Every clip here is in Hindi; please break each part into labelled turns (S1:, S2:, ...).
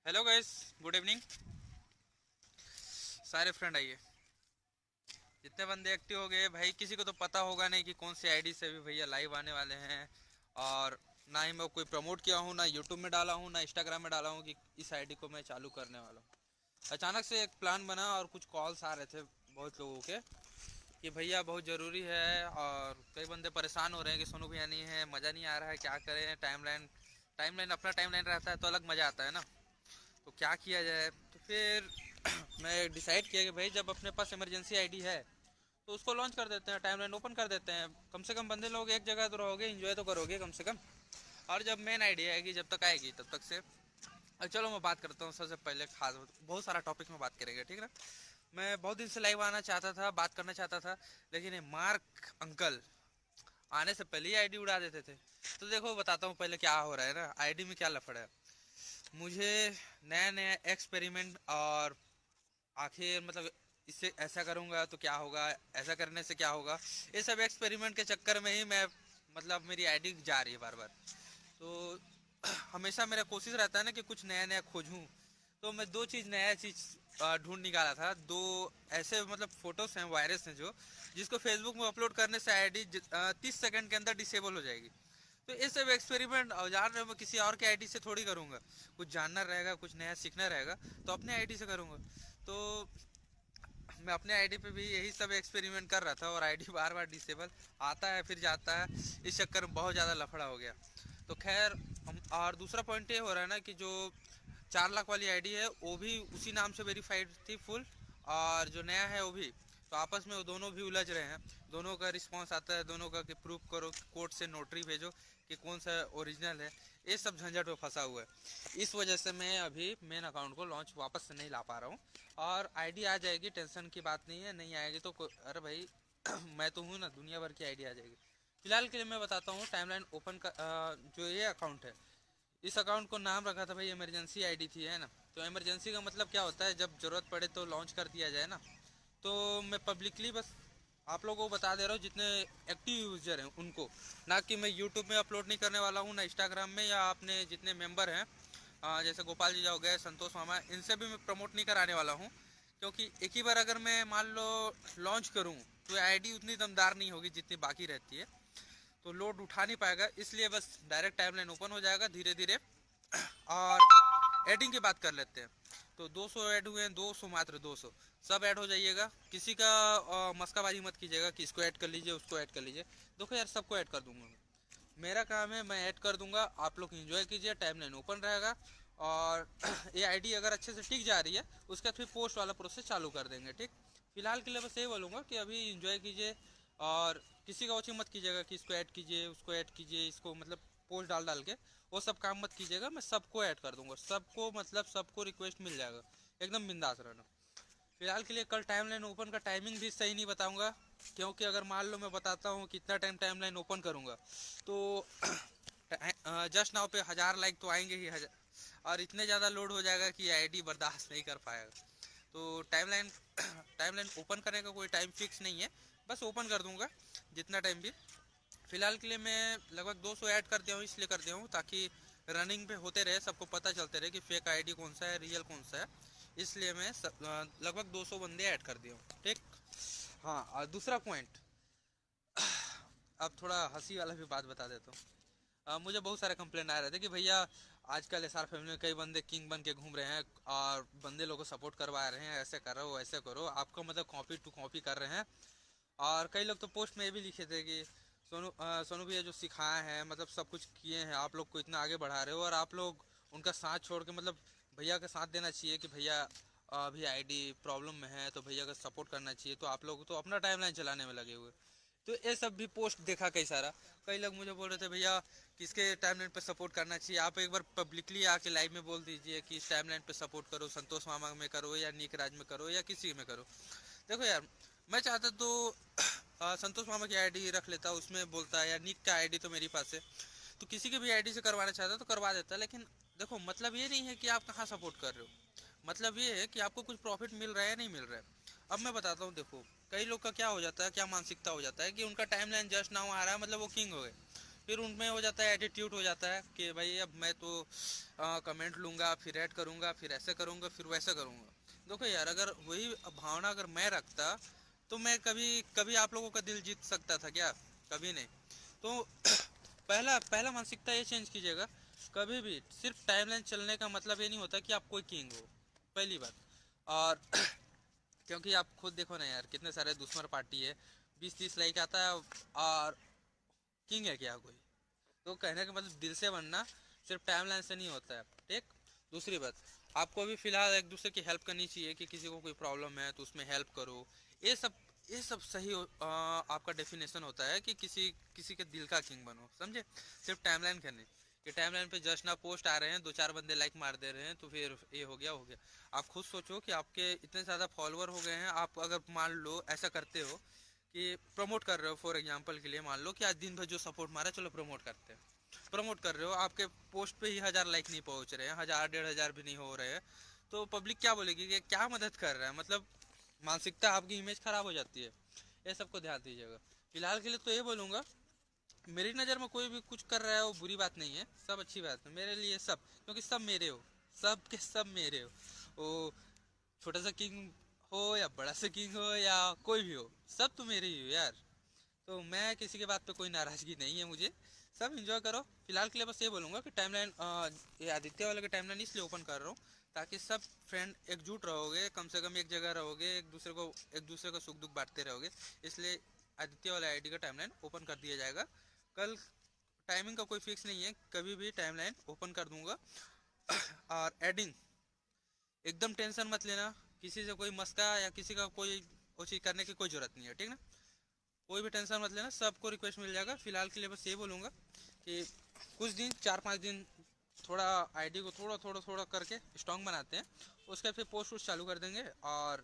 S1: Hello guys, good evening. सारे फ्रेंड आइए। जितने बंदे एक्टिव हो गए भाई, किसी को तो पता होगा नहीं कि कौन सी आईडी से भी भैया लाइव आने वाले हैं। और ना ही मैं कोई प्रमोट किया हूँ, ना यूट्यूब में डाला हूँ, ना इंस्टाग्राम में डाला हूँ कि इस आईडी को मैं चालू करने वाला हूँ। अचानक से एक प्लान बना और कुछ कॉल्स आ रहे थे बहुत लोगों के कि भैया बहुत ज़रूरी है। और कई बंदे परेशान हो रहे हैं कि सोनू भैया नहीं है, मज़ा नहीं आ रहा है, क्या करें। टाइमलाइन टाइमलाइन अपना टाइमलाइन रहता है तो अलग मज़ा आता है ना। तो क्या किया जाए, तो फिर मैं डिसाइड किया कि भाई जब अपने पास इमरजेंसी आईडी है तो उसको लॉन्च कर देते हैं, टाइमलाइन ओपन कर देते हैं। कम से कम बंदे लोग एक जगह तो रहोगे, एंजॉय तो करोगे कम से कम। और जब मेन आईडी आएगी, जब तक आएगी तब तक से चलो मैं बात करता हूँ। सबसे पहले खास बहुत सारा टॉपिक में बात करेंगे, ठीक है ना। मैं बहुत दिन से लाइव आना चाहता था, बात करना चाहता था, लेकिन ये मार्क अंकल आने से पहले ही आईडी उड़ा देते थे। तो देखो बताता हूँ पहले क्या हो रहा है ना, आईडी में क्या लफड़ा है। मुझे नया नया एक्सपेरिमेंट, और आखिर मतलब इससे ऐसा करूँगा तो क्या होगा, ऐसा करने से क्या होगा, ये सब एक्सपेरिमेंट के चक्कर में ही मैं मतलब मेरी आईडी जा रही है बार बार। तो हमेशा मेरा कोशिश रहता है ना कि कुछ नया नया खोजूं। तो मैं दो चीज़ नया चीज़ ढूंढ निकाला था। दो ऐसे मतलब फोटोज हैं, वायरस हैं जो जिसको फेसबुक में अपलोड करने से आईडी 30 सेकंड के अंदर डिसेबल हो जाएगी। तो ये सब एक्सपेरिमेंट औजार में मैं किसी और के आईडी से थोड़ी करूँगा। कुछ जानना रहेगा, कुछ नया सीखना रहेगा, तो अपने आईडी से करूँगा। तो मैं अपने आईडी पे भी यही सब एक्सपेरिमेंट कर रहा था और आईडी बार बार डिसेबल आता है फिर जाता है। इस चक्कर में बहुत ज़्यादा लफड़ा हो गया। तो खैर और दूसरा पॉइंट ये हो रहा है ना कि जो 4 लाख वाली आईडी है वो भी उसी नाम से वेरीफाइड थी फुल, और जो नया है वो भी। तो आपस में वो दोनों भी उलझ रहे हैं। दोनों का रिस्पांस आता है, दोनों का कि प्रूफ करो, कोर्ट से नोटरी भेजो कि कौन सा ओरिजिनल है। ये सब झंझट में फंसा हुआ है। इस वजह से मैं अभी मेन अकाउंट को लॉन्च वापस से नहीं ला पा रहा हूँ। और आईडी आ जाएगी, टेंशन की बात नहीं है। नहीं आएगी तो अरे भाई मैं तो हूँ ना, दुनिया भर की आईडी आ जाएगी। फिलहाल के लिए मैं बताता हूँ टाइमलाइन ओपन का जो ये अकाउंट है, इस अकाउंट को नाम रखा था भाई इमरजेंसी आईडी थी, है ना। तो इमरजेंसी का मतलब क्या होता है, जब ज़रूरत पड़े तो लॉन्च कर दिया जाए ना। तो मैं पब्लिकली बस आप लोगों को बता दे रहा हूँ, जितने एक्टिव यूज़र हैं उनको। ना कि मैं यूट्यूब में अपलोड नहीं करने वाला हूँ, ना इंस्टाग्राम में, या अपने जितने मेंबर हैं जैसे गोपाल जी हो गए, संतोष मामा, इनसे भी मैं प्रमोट नहीं कराने वाला हूँ। क्योंकि एक ही बार अगर मैं मान लो लॉन्च करूँ तो आईडी उतनी दमदार नहीं होगी जितनी बाकी रहती है। तो लोड उठा नहीं पाएगा, इसलिए बस डायरेक्ट टाइमलाइन ओपन हो जाएगा धीरे धीरे। और एडिंग की बात कर लेते हैं। तो 200 ऐड हुए हैं, 200, मात्र 200। सब ऐड हो जाइएगा। किसी का मस्काबाजी मत कीजिएगा कि इसको ऐड कर लीजिए, उसको ऐड कर लीजिए। देखो यार, सबको ऐड कर दूंगा मैं। मेरा काम है, मैं ऐड कर दूंगा, आप लोग एंजॉय कीजिए, टाइमलाइन ओपन रहेगा। और ये आईडी अगर अच्छे से टिक जा रही है उसके बाद फिर पोस्ट वाला प्रोसेस चालू कर देंगे, ठीक। फिलहाल के लिए बस ये बोलूँगा कि अभी एंजॉय कीजिए। और किसी का वॉचिंग मत कीजिएगा कि इसको ऐड कीजिए, उसको ऐड कीजिए, इसको मतलब पोस्ट डाल डाल के वो सब काम मत कीजिएगा। मैं सबको ऐड कर दूंगा, सबको मतलब सबको रिक्वेस्ट मिल जाएगा। एकदम बिंदास रहना। फिलहाल के लिए कल टाइमलाइन ओपन का टाइमिंग भी सही नहीं बताऊंगा, क्योंकि अगर मान लो मैं बताता हूँ कितना टाइम टाइमलाइन ओपन करूँगा तो जस्ट नाउ पे 1000 लाइक तो आएंगे ही, 1000। और इतने ज़्यादा लोड हो जाएगा कि आईडी बर्दाश्त नहीं कर पाएगा। तो टाइमलाइन टाइमलाइन ओपन करने का कोई टाइम फिक्स नहीं है, बस ओपन कर दूंगा जितना टाइम भी। फिलहाल के लिए मैं लगभग 200 ऐड कर दिया हूँ, इसलिए कर दिया हूँ ताकि रनिंग पे होते रहे, सबको पता चलते रहे कि फेक आईडी कौन सा है, रियल कौन सा है। इसलिए मैं लगभग 200 बंदे ऐड कर दिया हूँ, ठीक। हाँ, और दूसरा पॉइंट, अब थोड़ा हंसी वाला भी बात बता देता हूँ। मुझे बहुत सारे कंप्लेंट आ रहे थे कि भैया आजकल एसआर फैमिली में कई बंदे किंग बन के घूम रहे हैं और बंदे लोगों को सपोर्ट करवा रहे हैं, ऐसे करो वैसे करो, आपको मतलब कॉपी टू कॉपी कर रहे हैं। और कई लोग तो पोस्ट में ये भी लिखे थे कि सोनू भैया जो सिखाए हैं, मतलब सब कुछ किए हैं, आप लोग को इतना आगे बढ़ा रहे हो, और आप लोग उनका साथ छोड़ के मतलब भैया का साथ देना चाहिए कि भैया अभी आईडी प्रॉब्लम में है तो भैया का सपोर्ट करना चाहिए। तो आप लोग तो अपना टाइमलाइन चलाने में लगे हुए। तो ये सब भी पोस्ट देखा कई सारा। कई लोग मुझे बोल रहे थे भैया किसके टाइमलाइन पे सपोर्ट करना चाहिए, आप एक बार पब्लिकली आके लाइव में बोल दीजिए कि इस टाइमलाइन पे सपोर्ट करो, संतोष मामा में करो या निक राज में करो या किसी में करो। देखो यार, मैं चाहता तो संतोष मामा की आईडी रख लेता, उसमें बोलता, या निक का आईडी तो मेरे पास है, तो किसी के भी आईडी से करवाना चाहता तो करवा देता। लेकिन देखो मतलब ये नहीं है कि आप कहाँ सपोर्ट कर रहे हो, मतलब ये है कि आपको कुछ प्रॉफिट मिल रहा है या नहीं मिल रहा है। अब मैं बताता हूँ, देखो कई लोग का क्या हो जाता है, क्या मानसिकता हो जाता है कि उनका टाइमलाइन जस्ट नाउ आ रहा है मतलब वो किंग हो गए। फिर उनमें हो जाता है एटीट्यूड हो जाता है कि भाई अब मैं तो कमेंट लूँगा, फिर ऐड करूँगा, फिर ऐसे करूँगा, फिर वैसे करूँगा। देखो यार, अगर वही भावना अगर मैं रखता तो मैं कभी कभी आप लोगों का दिल जीत सकता था क्या? कभी नहीं। तो पहला पहला मानसिकता ये चेंज कीजिएगा। कभी भी सिर्फ टाइमलाइन चलने का मतलब ये नहीं होता कि आप कोई किंग हो, पहली बात। और क्योंकि आप खुद देखो ना यार, कितने सारे दुश्मन पार्टी है, 20-30 लाइक आता है, और किंग है क्या कोई? तो कहने का मतलब दिल से बनना सिर्फ टाइमलाइन से नहीं होता है, ठीक। दूसरी बात, आपको भी फिलहाल एक दूसरे की हेल्प करनी चाहिए कि किसी को कोई प्रॉब्लम है तो उसमें हेल्प करो। ये सब ये सब सही आपका डेफिनेशन होता है कि किसी किसी के दिल का किंग बनो, समझे? सिर्फ टाइमलाइन करने कि टाइमलाइन पे जस्ट ना पोस्ट आ रहे हैं, दो चार बंदे लाइक मार दे रहे हैं तो फिर ये हो गया। आप खुद सोचो कि आपके इतने ज़्यादा फॉलोअर हो गए हैं, आप अगर मान लो ऐसा करते हो कि प्रमोट कर रहे हो, फॉर एग्जांपल के लिए मान लो कि आज दिन भर जो सपोर्ट मारा, चलो प्रमोट करते हैं। प्रमोट कर रहे हो, आपके पोस्ट पे ही 1000 लाइक नहीं पहुंच रहे हैं, 1000 1500 भी नहीं हो रहे हैं, तो पब्लिक क्या बोलेगी कि क्या मदद कर रहा है, मतलब मानसिकता, आपकी इमेज खराब हो जाती है। ये सबको ध्यान दीजिएगा। फिलहाल के लिए तो ये बोलूँगा, मेरी नज़र में कोई भी कुछ कर रहा है वो बुरी बात नहीं है, सब अच्छी बात है मेरे लिए, सब, क्योंकि सब मेरे हो, सब के सब मेरे हो। वो छोटा सा किंग हो या बड़ा सा किंग हो या कोई भी हो, सब तो मेरे ही हो यार। तो मैं किसी के बात पे कोई नाराज़गी नहीं है मुझे। सब इंजॉय करो। फिलहाल के लिए बस ये बोलूँगा कि टाइमलाइन, ये आदित्य वाले का टाइमलाइन इसलिए ओपन कर रहा हूँ ताकि सब फ्रेंड एकजुट रहोगे, कम से कम एक जगह रहोगे, एक दूसरे का सुख दुख बांटते रहोगे। इसलिए आदित्य वाला आईडी का टाइमलाइन ओपन कर दिया जाएगा कल। टाइमिंग का कोई फिक्स नहीं है, कभी भी टाइमलाइन ओपन कर दूंगा। और एडिंग, एकदम टेंशन मत लेना, किसी से कोई मस्का या किसी का कोई वो चीज़ करने की कोई ज़रूरत नहीं है, ठीक ना? कोई भी टेंशन मत लेना, सबको रिक्वेस्ट मिल जाएगा। फिलहाल के लिए बस ये बोलूँगा कि कुछ दिन, 4-5 दिन थोड़ा आईडी को थोड़ा थोड़ा थोड़ा करके स्ट्रॉन्ग बनाते हैं, उसके बाद फिर पोस्ट वोस्ट चालू कर देंगे। और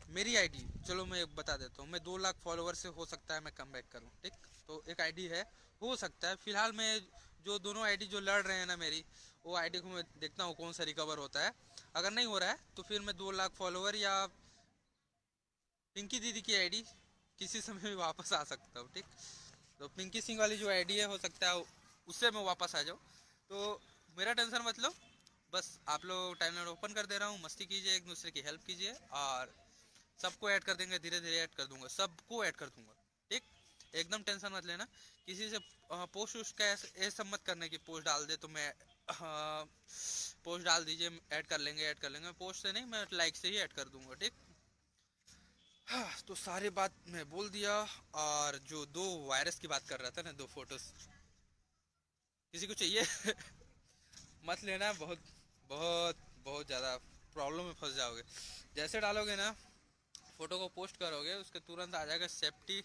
S1: मेरी आईडी, चलो मैं बता देता हूँ, मैं 2 लाख फॉलोवर से हो सकता है मैं कम बैक करूँ, ठीक। तो एक आईडी है, हो सकता है फिलहाल मैं जो दोनों आईडी जो लड़ रहे हैं ना मेरी, वो आईडी को मैं देखता हूँ कौन सा रिकवर होता है। अगर नहीं हो रहा है तो फिर मैं 2 लाख फॉलोवर या पिंकी दीदी की आईडी किसी समय भी वापस आ सकता हूँ, ठीक। तो पिंकी सिंह वाली जो आईडी है, हो सकता है उससे मैं वापस आ जाऊँ। तो मेरा टेंशन मत लो, बस आप लोग टाइमलाइन ओपन कर दे रहा हूँ, मस्ती कीजिए, एक दूसरे की हेल्प कीजिए, और सबको ऐड कर देंगे, धीरे धीरे ऐड कर दूंगा, सबको ऐड कर दूंगा, ठीक। एकदम टेंशन मत लेना। किसी से पोस्ट वोस्ट का ऐसे सब मत करने की, पोस्ट डाल दे तो मैं पोस्ट डाल दीजिए, ऐड कर लेंगे, पोस्ट से नहीं, मैं लाइक से ही ऐड कर दूंगा, ठीक। हाँ, तो सारी बात मैं बोल दिया। और जो दो वायरस की बात कर रहा था ना, 2 फोटोज किसी को चाहिए मत लेना, बहुत बहुत बहुत ज़्यादा प्रॉब्लम में फंस जाओगे। जैसे डालोगे ना, फोटो को पोस्ट करोगे, उसके तुरंत आ जाएगा सेफ्टी,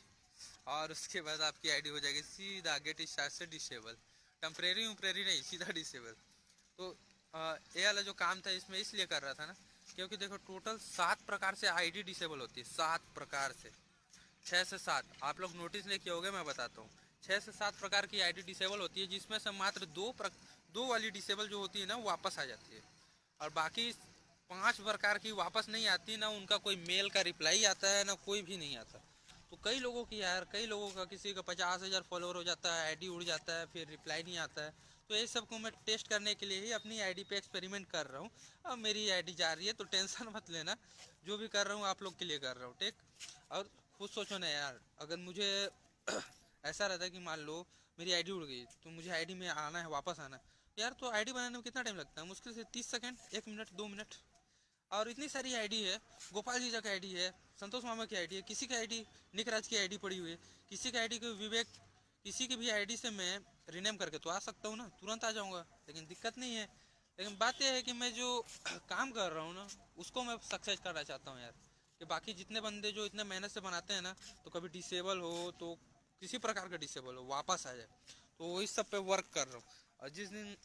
S1: और उसके बाद आपकी आईडी हो जाएगी सीधा गेट स्टार्ट से डिसेबल। टेम्परेरी उम्परेरी नहीं, सीधा डिसेबल। तो ये वाला जो काम था इसमें इसलिए कर रहा था ना, क्योंकि देखो टोटल 7 प्रकार से आईडी डिसेबल होती है, 7 प्रकार से, 6 से 7। आप लोग नोटिस नहीं किए होगे, मैं बताता हूँ। 6 से 7 प्रकार की आईडी डिसेबल होती है, जिसमें से मात्र दो वाली डिसेबल जो होती है ना, वो वापस आ जाती है। और बाकी 5 प्रकार की वापस नहीं आती ना, उनका कोई मेल का रिप्लाई आता है ना, कोई भी नहीं आता। तो कई लोगों की यार, कई लोगों का, किसी का 50,000 फॉलोअर हो जाता है, आईडी उड़ जाता है, फिर रिप्लाई नहीं आता है। तो ये सब को मैं टेस्ट करने के लिए ही अपनी आईडी पे एक्सपेरिमेंट कर रहा हूँ। अब मेरी आईडी जा रही है तो टेंशन मत लेना, जो भी कर रहा हूँ आप लोग के लिए कर रहा हूँ, ठीक। और खुद सोचो ना यार, अगर मुझे ऐसा रहता है कि मान लो मेरी आईडी उड़ गई, तो मुझे आईडी में आना है, वापस आना है यार, तो आईडी बनाने में कितना टाइम लगता है? मुश्किल से 30 सेकंड, 1 मिनट, 2 मिनट। और इतनी सारी आईडी है, गोपाल जीजा की आईडी है, संतोष मामा की आईडी है, किसी की आईडी निकराज की आईडी पड़ी हुई है, किसी की आईडी को विवेक, किसी की भी आईडी से मैं रिनेम करके तो आ सकता हूँ ना, तुरंत आ जाऊँगा, लेकिन दिक्कत नहीं है। लेकिन बात यह है कि मैं जो काम कर रहा हूँ ना, उसको मैं सक्सेस करना चाहता हूँ यार। कि बाकी जितने बंदे जो इतने मेहनत से बनाते हैं ना, तो कभी डिसेबल हो तो किसी प्रकार का डिसेबल हो वापस आ जाए, तो इस सब पे वर्क कर रहा हूँ। और जिस दिन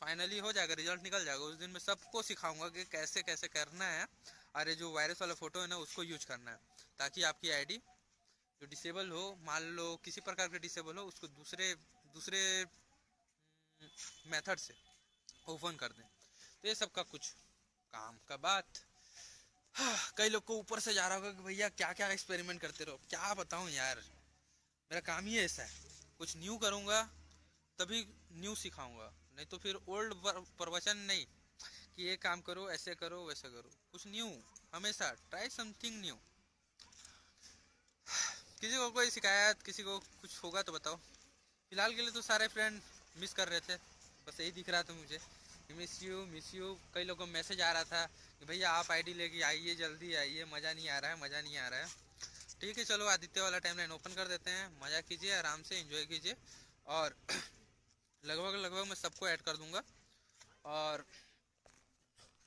S1: फाइनली हो जाएगा, रिजल्ट निकल जाएगा, उस दिन मैं सबको सिखाऊंगा कि कैसे कैसे करना है। अरे जो वायरस वाला फोटो है ना, उसको यूज करना है, ताकि आपकी आईडी जो डिसेबल हो, मान लो किसी प्रकार का डिसेबल हो, उसको दूसरे दूसरे मेथड से ओपन कर दें। तो ये सब का कुछ काम का बात। हाँ, कई लोग को ऊपर से जा रहा होगा कि भैया क्या क्या एक्सपेरिमेंट करते रहो, क्या बताऊं यार, मेरा काम ही ऐसा है, कुछ न्यू करूंगा, तभी न्यू सिखाऊंगा, नहीं तो फिर ओल्ड प्रवचन नहीं कि ये काम करो, ऐसे करो, वैसे करो। कुछ न्यू, हमेशा ट्राई समथिंग न्यू। किसी को कोई शिकायत, किसी को कुछ होगा तो बताओ। फिलहाल के लिए तो सारे फ्रेंड मिस कर रहे थे, बस यही दिख रहा था मुझे, मिस यू। कई लोगों को मैसेज आ रहा था कि भैया आप आईडी लेके आइए, जल्दी आइए, मज़ा नहीं आ रहा है, मज़ा नहीं आ रहा है। ठीक है, चलो आदित्य वाला टाइमलाइन ओपन कर देते हैं, मज़ा कीजिए, आराम से एंजॉय कीजिए। और लगभग लगभग मैं सबको ऐड कर दूंगा। और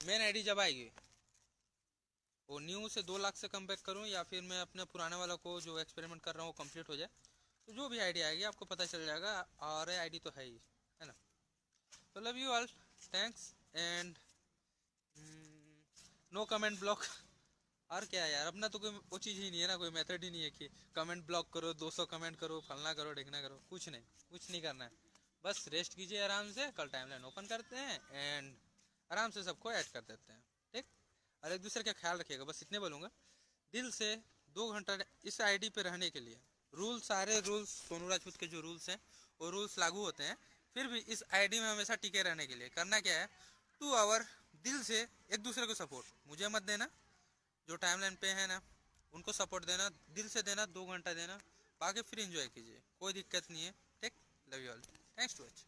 S1: मेन आईडी जब आएगी वो न्यू से 2 लाख से कम बैक करूँ, या फिर मैं अपने पुराने वाला को जो एक्सपेरिमेंट कर रहा हूँ वो कंप्लीट हो जाए, तो जो भी आईडी आएगी आपको पता चल जाएगा। और आईडी तो है ही, है ना। तो love you all, thanks and no comment block. और क्या यार, अपना तो कोई वो चीज़ ही नहीं है ना, कोई मेथड ही नहीं है कि कमेंट ब्लॉक करो, 200 कमेंट करो, फलना करो, ढेकना करो, कुछ नहीं, कुछ नहीं करना है। बस रेस्ट कीजिए आराम से, कल टाइमलाइन ओपन करते हैं एंड आराम से सबको ऐड कर देते हैं, ठीक। और एक दूसरे का ख्याल रखिएगा, बस इतने बोलूँगा। दिल से 2 घंटा इस आईडी पे रहने के लिए रूल, सारे रूल्स, सोनू राजपूत के जो रूल्स हैं वो रूल्स लागू होते हैं। फिर भी इस आईडी में हमेशा टिके रहने के लिए करना क्या है, 2 आवर दिल से एक दूसरे को सपोर्ट, मुझे मत देना, जो टाइमलाइन पे है ना उनको सपोर्ट देना, दिल से देना, 2 घंटा देना, बाकी फिर एंजॉय कीजिए, कोई दिक्कत नहीं है, ठीक। Love you all, thanks to watch.